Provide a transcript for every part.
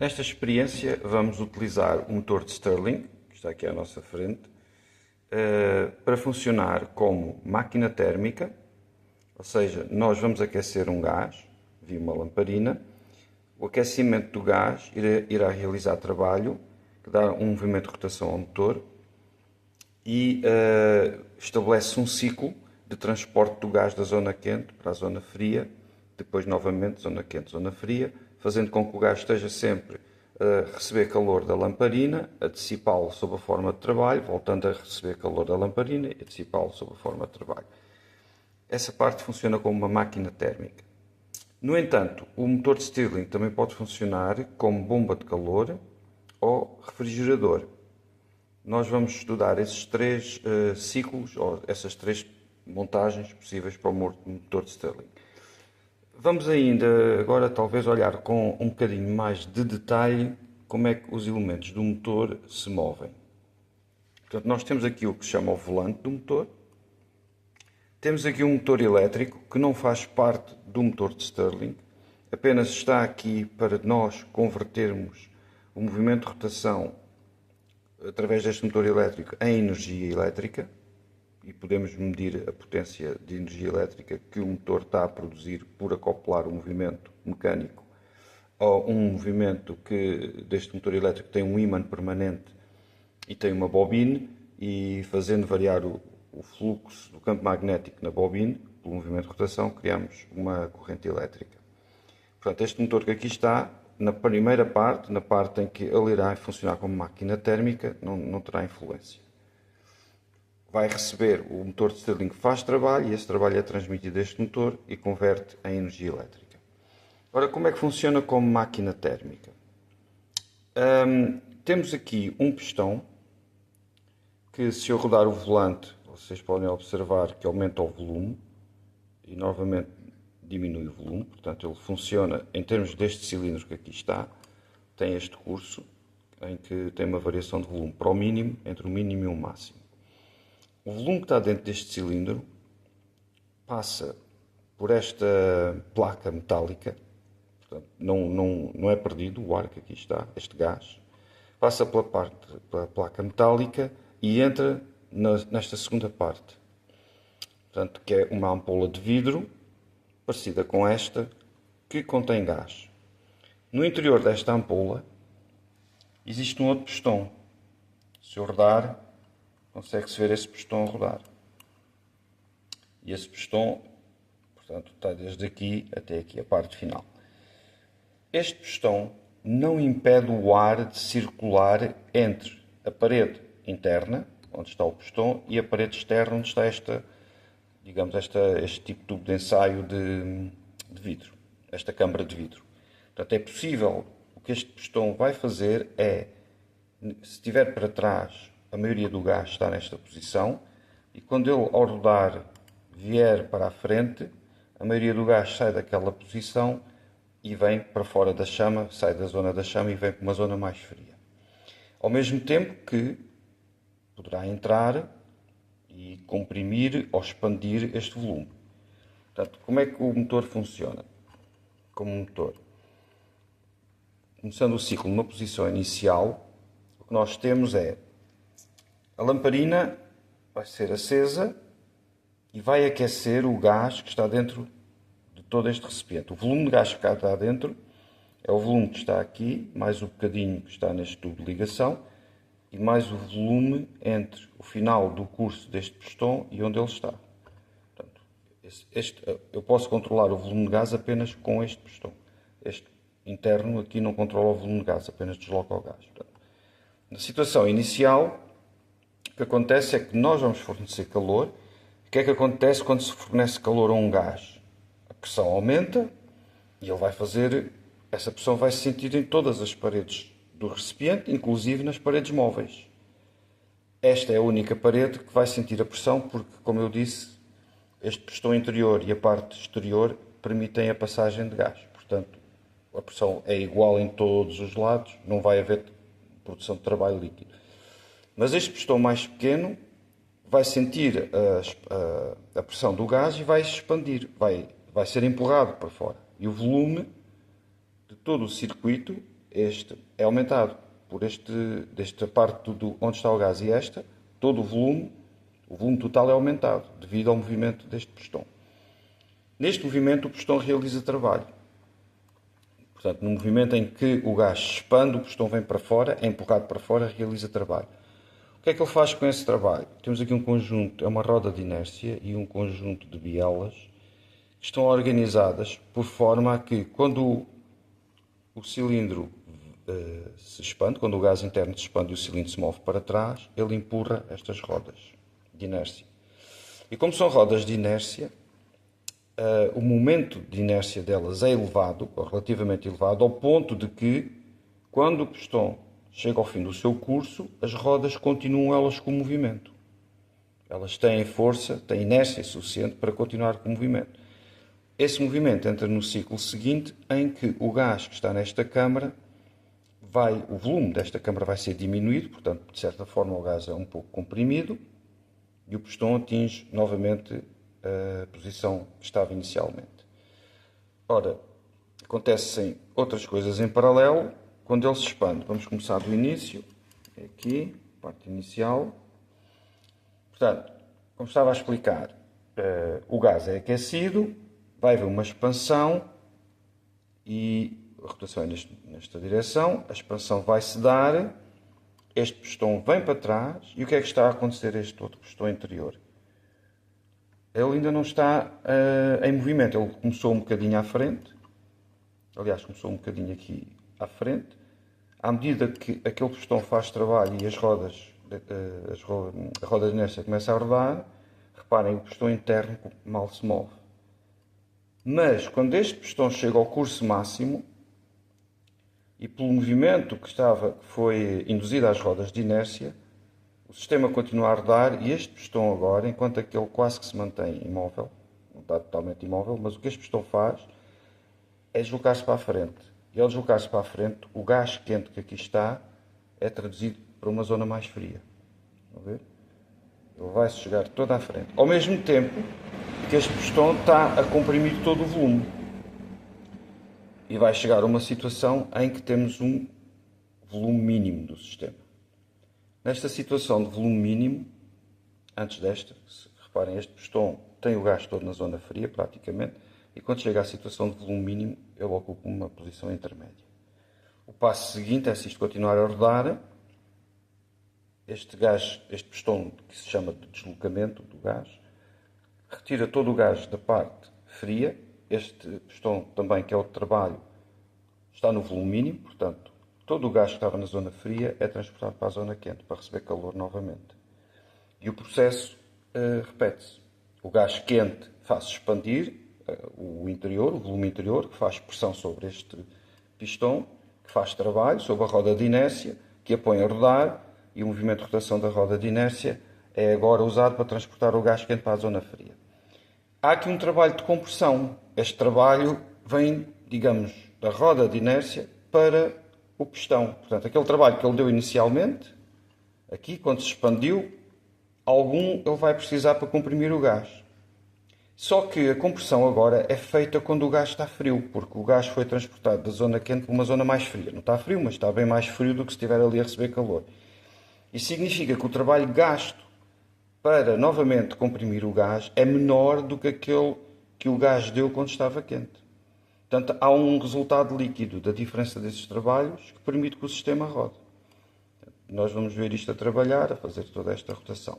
Nesta experiência vamos utilizar o motor de Stirling, que está aqui à nossa frente, para funcionar como máquina térmica, ou seja, nós vamos aquecer um gás via uma lamparina. O aquecimento do gás irá realizar trabalho que dá um movimento de rotação ao motor e estabelece um ciclo de transporte do gás da zona quente para a zona fria, depois novamente zona quente, zona fria, fazendo com que o gás esteja sempre a receber calor da lamparina, a dissipá-lo sob a forma de trabalho, voltando a receber calor da lamparina e a dissipá-lo sob a forma de trabalho. Essa parte funciona como uma máquina térmica. No entanto, o motor de Stirling também pode funcionar como bomba de calor ou refrigerador. Nós vamos estudar esses três ciclos, ou essas três montagens possíveis para o motor de Stirling. Vamos ainda agora talvez olhar com um bocadinho mais de detalhe como é que os elementos do motor se movem. Portanto, nós temos aqui o que se chama o volante do motor. Temos aqui um motor elétrico que não faz parte do motor de Stirling, apenas está aqui para nós convertermos o movimento de rotação através deste motor elétrico em energia elétrica e podemos medir a potência de energia elétrica que o motor está a produzir por acoplar o movimento mecânico ou um movimento que deste motor elétrico tem um ímã permanente e tem uma bobina e fazendo variar o fluxo do campo magnético na bobina pelo movimento de rotação criamos uma corrente elétrica. Portanto, este motor que aqui está, na primeira parte, na parte em que ele irá funcionar como máquina térmica, não terá influência. Vai receber, o motor de Stirling faz trabalho e esse trabalho é transmitido a este motor e converte em energia elétrica. Ora, como é que funciona como máquina térmica? Temos aqui um pistão que, se eu rodar o volante, vocês podem observar que aumenta o volume e novamente diminui o volume. Portanto, ele funciona em termos deste cilindro que aqui está. Tem este curso em que tem uma variação de volume para o mínimo, entre o mínimo e o máximo. O volume que está dentro deste cilindro passa por esta placa metálica, portanto, não é perdido o ar que aqui está, este gás, passa pela placa metálica e entra nesta segunda parte, portanto, que é uma ampola de vidro parecida com esta, que contém gás. No interior desta ampola existe um outro pistão. Se eu rodar, consegue-se ver esse pistão a rodar. E esse pistão, portanto, está desde aqui até aqui, a parte final. Este pistão não impede o ar de circular entre a parede interna, onde está o pistão, e a parede externa, onde está este tipo de tubo de ensaio de vidro, esta câmara de vidro. Portanto, é possível, o que este pistão vai fazer é, se estiver para trás, a maioria do gás está nesta posição, e quando ele, ao rodar, vier para a frente, a maioria do gás sai daquela posição e vem para fora da chama, sai da zona da chama e vem para uma zona mais fria. Ao mesmo tempo que poderá entrar e comprimir ou expandir este volume. Portanto, como é que o motor funciona? Como motor. Começando o ciclo numa posição inicial, o que nós temos é a lamparina vai ser acesa e vai aquecer o gás que está dentro de todo este recipiente. O volume de gás que cá está dentro é o volume que está aqui, mais o bocadinho que está neste tubo de ligação, e mais o volume entre o final do curso deste pistão e onde ele está. Portanto, eu posso controlar o volume de gás apenas com este pistão. Este interno aqui não controla o volume de gás, apenas desloca o gás. Portanto, na situação inicial, o que acontece é que nós vamos fornecer calor. O que é que acontece quando se fornece calor a um gás? A pressão aumenta e ele vai fazer, essa pressão vai se sentir em todas as paredes do recipiente, inclusive nas paredes móveis. Esta é a única parede que vai sentir a pressão porque, como eu disse, este pistão interior e a parte exterior permitem a passagem de gás. Portanto, a pressão é igual em todos os lados, não vai haver produção de trabalho líquido. Mas este pistão mais pequeno vai sentir a pressão do gás e vai se expandir, vai ser empurrado para fora. E o volume de todo o circuito este é aumentado por desta parte onde está o gás e esta, todo o volume total é aumentado devido ao movimento deste pistão. Neste movimento o pistão realiza trabalho. Portanto, no movimento em que o gás se expande, o pistão vem para fora, é empurrado para fora, realiza trabalho. O que é que ele faz com esse trabalho? Temos aqui um conjunto, é uma roda de inércia e um conjunto de bielas que estão organizadas por forma a que quando o cilindro se expande, quando o gás interno se expande e o cilindro se move para trás, ele empurra estas rodas de inércia. E como são rodas de inércia, o momento de inércia delas é elevado, ou relativamente elevado, ao ponto de que, quando o pistão chega ao fim do seu curso, as rodas continuam elas com o movimento. Elas têm força, têm inércia suficiente para continuar com o movimento. Esse movimento entra no ciclo seguinte, em que o gás que está nesta câmara, o volume desta câmara vai ser diminuído, portanto, de certa forma o gás é um pouco comprimido, e o pistão atinge novamente a posição que estava inicialmente. Ora, acontecem outras coisas em paralelo quando ele se expande. Vamos começar do início, aqui, parte inicial. Portanto, como estava a explicar, o gás é aquecido, vai haver uma expansão e a rotação é nesta direção, a expansão vai-se dar, este pistão vem para trás e o que é que está a acontecer a este outro pistão interior? Ele ainda não está em movimento, ele começou um bocadinho à frente, aliás, começou um bocadinho aqui à frente. À medida que aquele pistão faz trabalho e a roda de inércia começa a rodar, reparem, o pistão interno mal se move. Mas, quando este pistão chega ao curso máximo, e pelo movimento que foi induzido às rodas de inércia, o sistema continua a rodar e este pistão agora, enquanto aquele quase que se mantém imóvel, não está totalmente imóvel, mas o que este pistão faz é deslocar-se para a frente. E ao deslocar-se para a frente, o gás quente que aqui está é traduzido para uma zona mais fria. Estão a ver? Ele vai-se chegar toda à frente. Ao mesmo tempo que este pistão está a comprimir todo o volume. E vai chegar a uma situação em que temos um volume mínimo do sistema. Nesta situação de volume mínimo, antes desta, reparem, este pistão tem o gás todo na zona fria, praticamente, e quando chega à situação de volume mínimo, ele ocupa uma posição intermédia. O passo seguinte é, se isto continuar a rodar, este pistão que se chama de deslocamento do gás, retira todo o gás da parte fria. Este pistão também, que é o de trabalho, está no volume mínimo, portanto, todo o gás que estava na zona fria é transportado para a zona quente, para receber calor novamente. E o processo repete-se. O gás quente faz expandir o interior, o volume interior, que faz pressão sobre este pistão, que faz trabalho sobre a roda de inércia, que a põe a rodar, e o movimento de rotação da roda de inércia é agora usado para transportar o gás quente para a zona fria. Há aqui um trabalho de compressão. Este trabalho vem, digamos, da roda de inércia para o pistão. Portanto, aquele trabalho que ele deu inicialmente, aqui, quando se expandiu, ele vai precisar para comprimir o gás. Só que a compressão agora é feita quando o gás está frio, porque o gás foi transportado da zona quente para uma zona mais fria. Não está frio, mas está bem mais frio do que se estiver ali a receber calor. Isso significa que o trabalho gasto para novamente comprimir o gás é menor do que aquele que o gás deu quando estava quente. Portanto, há um resultado líquido da diferença desses trabalhos que permite que o sistema rode. Nós vamos ver isto a trabalhar, a fazer toda esta rotação.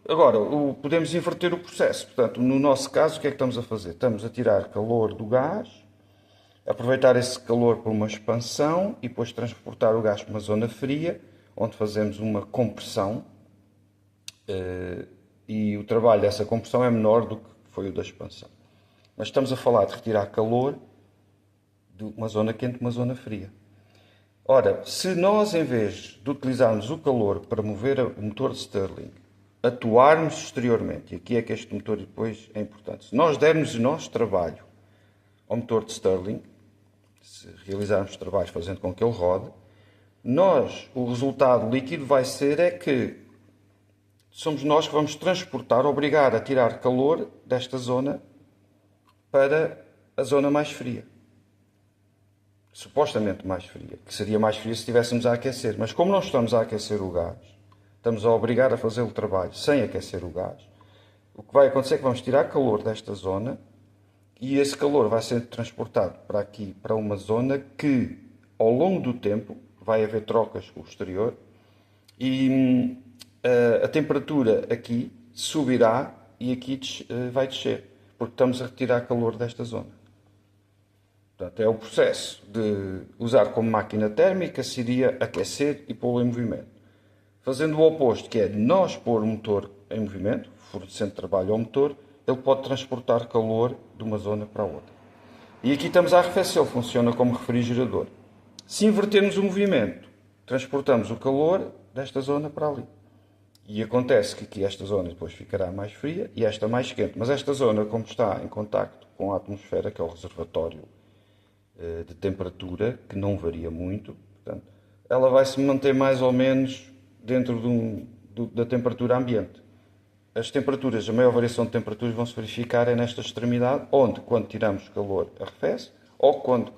Agora, podemos inverter o processo. Portanto, no nosso caso, o que é que estamos a fazer? Estamos a tirar calor do gás, aproveitar esse calor para uma expansão e depois transportar o gás para uma zona fria, onde fazemos uma compressão, e o trabalho dessa compressão é menor do que foi o da expansão. Mas estamos a falar de retirar calor de uma zona quente para uma zona fria. Ora, se nós, em vez de utilizarmos o calor para mover o motor de Stirling, atuarmos exteriormente, e aqui é que este motor depois é importante, se nós dermos o nosso trabalho ao motor de Stirling, se realizarmos trabalhos fazendo com que ele rode, o resultado líquido vai ser é que somos nós que vamos obrigar a tirar calor desta zona para a zona mais fria. supostamente mais fria, que seria mais fria se estivéssemos a aquecer. Mas como não estamos a aquecer o gás, estamos a obrigar a fazer o trabalho sem aquecer o gás, o que vai acontecer é que vamos tirar calor desta zona e esse calor vai ser transportado para aqui, para uma zona que, ao longo do tempo, vai haver trocas com o exterior e a temperatura aqui subirá e aqui vai descer, porque estamos a retirar calor desta zona. Portanto, é o processo de usar como máquina térmica, seria aquecer e pô-lo em movimento. Fazendo o oposto, que é nós pôr o motor em movimento, fornecendo trabalho ao motor, ele pode transportar calor de uma zona para a outra. E aqui estamos a arrefecer, ele funciona como refrigerador. Se invertermos o movimento, transportamos o calor desta zona para ali. E acontece que aqui esta zona depois ficará mais fria e esta mais quente. Mas esta zona, como está em contacto com a atmosfera, que é o reservatório de temperatura, que não varia muito, portanto, ela vai se manter mais ou menos dentro da temperatura ambiente. As temperaturas, a maior variação de temperaturas vão se verificar é nesta extremidade, onde quando tiramos calor arrefece, ou quando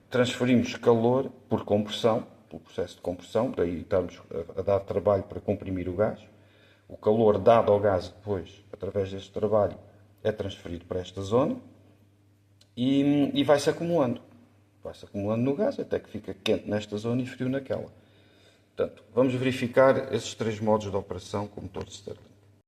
transferimos calor por compressão, pelo processo de compressão, daí estamos a dar trabalho para comprimir o gás. O calor dado ao gás depois, através deste trabalho, é transferido para esta zona e vai-se acumulando. Vai-se acumulando no gás até que fica quente nesta zona e frio naquela. Portanto, vamos verificar esses três modos de operação com o motor de Stirling.